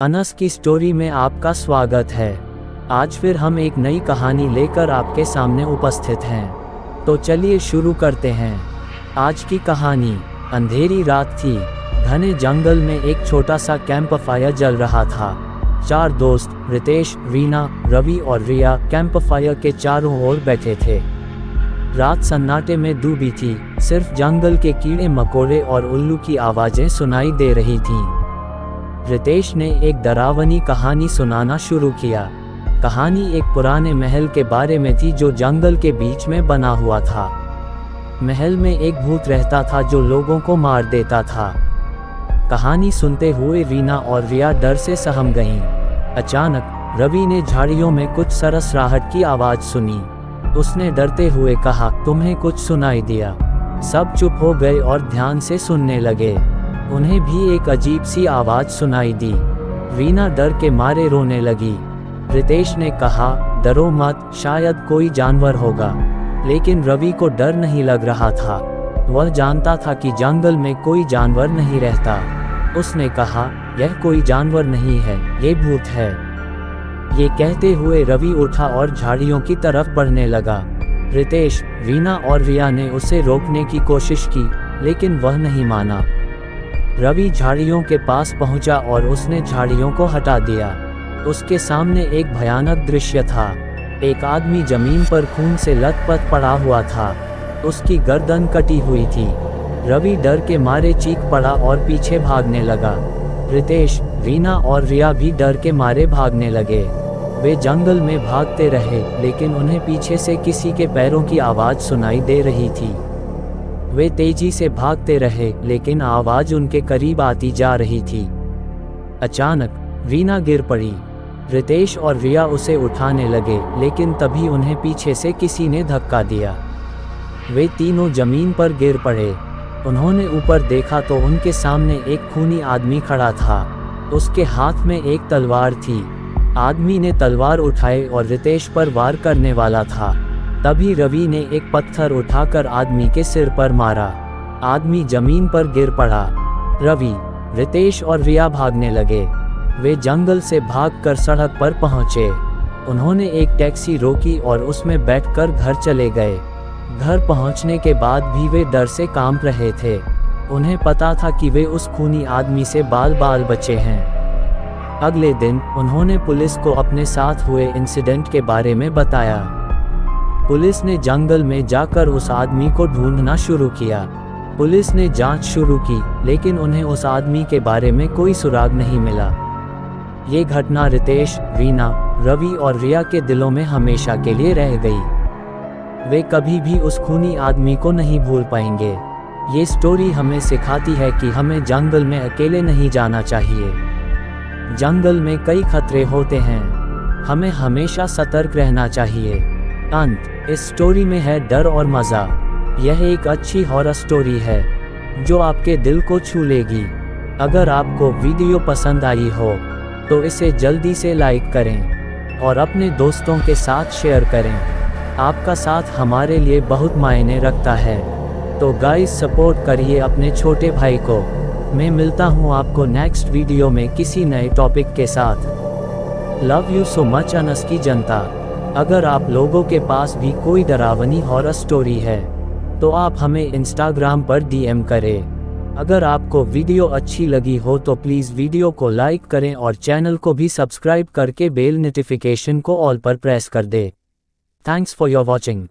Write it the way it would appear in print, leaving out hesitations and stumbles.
अनस की स्टोरी में आपका स्वागत है। आज फिर हम एक नई कहानी लेकर आपके सामने उपस्थित हैं। तो चलिए शुरू करते हैं। आज की कहानी। अंधेरी रात थी। घने जंगल में एक छोटा सा कैंप फायर जल रहा था। चार दोस्त रितेश, रीना, रवि और रिया कैंप फायर के चारों ओर बैठे थे। रात सन्नाटे में डूबी थी। सिर्फ जंगल के कीड़े मकोड़े और उल्लू की आवाजें सुनाई दे रही थीं। रितेश ने एक डरावनी कहानी सुनाना शुरू किया। कहानी एक पुराने महल के बारे में थी जो जंगल के बीच में बना हुआ था। महल में एक भूत रहता था जो लोगों को मार देता था। कहानी सुनते हुए रीना और रिया डर से सहम गईं। अचानक रवि ने झाड़ियों में कुछ सरसराहट की आवाज सुनी। उसने डरते हुए कहा, तुम्हें कुछ सुनाई दिया? सब चुप हो गए और ध्यान से सुनने लगे। उन्हें भी एक अजीब सी आवाज सुनाई दी। रीना डर के मारे रोने लगी। रितेश ने कहा, डरो मत, शायद कोई जानवर होगा। लेकिन रवि को डर नहीं लग रहा था। वह जानता था कि जंगल में कोई जानवर नहीं रहता। उसने कहा, यह कोई जानवर नहीं है, ये भूत है। ये कहते हुए रवि उठा और झाड़ियों की तरफ बढ़ने लगा। रितेश, रीना और रिया ने उसे रोकने की कोशिश की, लेकिन वह नहीं माना। रवि झाड़ियों के पास पहुंचा और उसने झाड़ियों को हटा दिया। उसके सामने एक भयानक दृश्य था। एक आदमी जमीन पर खून से लथपथ पड़ा हुआ था। उसकी गर्दन कटी हुई थी। रवि डर के मारे चीख पड़ा और पीछे भागने लगा। रितेश, रीना और रिया भी डर के मारे भागने लगे। वे जंगल में भागते रहे, लेकिन उन्हें पीछे से किसी के पैरों की आवाज़ सुनाई दे रही थी। वे तेजी से भागते रहे, लेकिन आवाज उनके करीब आती जा रही थी। अचानक रीना गिर पड़ी। रितेश और रिया उसे उठाने लगे, लेकिन तभी उन्हें पीछे से किसी ने धक्का दिया। वे तीनों जमीन पर गिर पड़े। उन्होंने ऊपर देखा तो उनके सामने एक खूनी आदमी खड़ा था। उसके हाथ में एक तलवार थी। आदमी ने तलवार उठाई और रितेश पर वार करने वाला था। तभी रवि ने एक पत्थर उठाकर आदमी के सिर पर मारा। आदमी जमीन पर गिर पड़ा। रवि, रितेश और रिया भागने लगे। वे जंगल से भागकर सड़क पर पहुंचे। उन्होंने एक टैक्सी रोकी और उसमें बैठकर घर चले गए। घर पहुंचने के बाद भी वे डर से कांप रहे थे। उन्हें पता था कि वे उस खूनी आदमी से बाल बचे हैं। अगले दिन उन्होंने पुलिस को अपने साथ हुए इंसिडेंट के बारे में बताया। पुलिस ने जंगल में जाकर उस आदमी को ढूंढना शुरू किया। पुलिस ने जांच शुरू की, लेकिन उन्हें उस आदमी के बारे में कोई सुराग नहीं मिला। ये घटना रितेश, रीना, रवि और रिया के दिलों में हमेशा के लिए रह गई। वे कभी भी उस खूनी आदमी को नहीं भूल पाएंगे। ये स्टोरी हमें सिखाती है कि हमें जंगल में अकेले नहीं जाना चाहिए। जंगल में कई खतरे होते हैं। हमें हमेशा सतर्क रहना चाहिए। अंत। इस स्टोरी में है डर और मज़ा। यह एक अच्छी हॉरर स्टोरी है जो आपके दिल को छू लेगी। अगर आपको वीडियो पसंद आई हो तो इसे जल्दी से लाइक करें और अपने दोस्तों के साथ शेयर करें। आपका साथ हमारे लिए बहुत मायने रखता है। तो गाइस, सपोर्ट करिए अपने छोटे भाई को। मैं मिलता हूँ आपको नेक्स्ट वीडियो में किसी नए टॉपिक के साथ। Love you so much Anas की जनता। अगर आप लोगों के पास भी कोई डरावनी हॉरर स्टोरी है तो आप हमें इंस्टाग्राम पर डीएम करें। अगर आपको वीडियो अच्छी लगी हो तो प्लीज़ वीडियो को लाइक करें और चैनल को भी सब्सक्राइब करके बेल नोटिफिकेशन को ऑल पर प्रेस कर दें। Thanks for your watching.